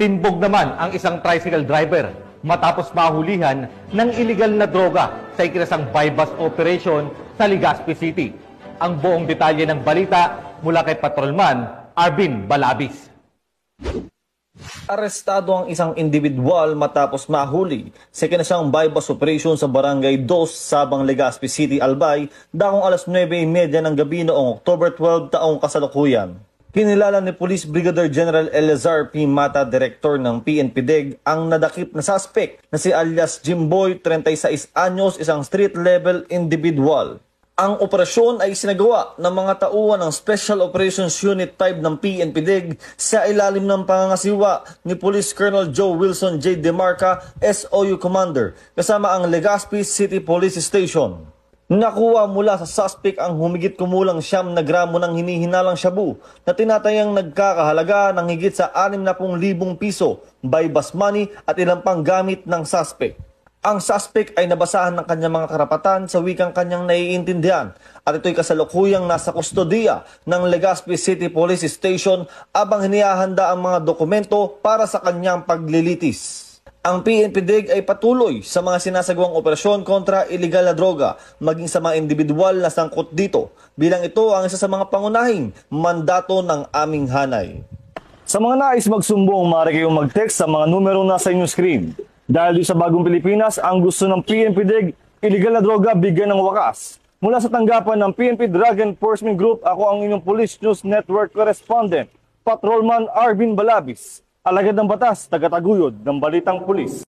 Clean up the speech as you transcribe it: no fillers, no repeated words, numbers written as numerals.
Tinbog naman ang isang tricycle driver matapos mahulihan ng iligal na droga sa ikinasang buy-bust operation sa Legazpi City. Ang buong detalye ng balita mula kay Patrolman Arvin Balabis. Arestado ang isang individual matapos mahuli sa ikinasang buy-bust operation sa Barangay 2, Sabang, Legazpi City, Albay, dakong alas 9:30 ng gabi noong October 12 taong kasalukuyan. Kinilala ni Police Brigadier General Elazar P. Mata, Director ng PNP-DEG, ang nadakip na suspect na si alias Jimboy, 36 anyos, isang street-level individual. Ang operasyon ay sinagawa ng mga tauhan ng Special Operations Unit 5 ng PNP-DEG sa ilalim ng pangangasiwa ni Police Colonel Joe Wilson J. Demarca, SOU Commander, kasama ang Legazpi City Police Station. Nakuha mula sa suspect ang humigit kumulang 9 gramo ng hinihinalang shabu na tinatayang nagkakahalaga ng higit sa 60,000 piso, buy-bust money at ilang pang gamit ng suspect. Ang suspect ay nabasahan ng kanyang mga karapatan sa wikang kanyang naiintindihan at ito'y kasalukuyang nasa kustodiya ng Legazpi City Police Station abang hinihahanda ang mga dokumento para sa kanyang paglilitis. Ang PNP-DEG ay patuloy sa mga sinasagawang operasyon kontra iligal na droga, maging sa mga individual na sangkot dito, bilang ito ang isa sa mga pangunahing mandato ng aming hanay. Sa mga nais magsumbong, maaari kayong mag-text sa mga numero nasa inyong screen. Dahil sa bagong Pilipinas, ang gusto ng PNP-DEG, iligal na droga bigyan ng wakas. Mula sa tanggapan ng PNP Drug Enforcement Group, ako ang inyong Police News Network Correspondent, Patrolman Arvin Balabis. Alagad ng batas, tagataguyod ng Balitang Pulis.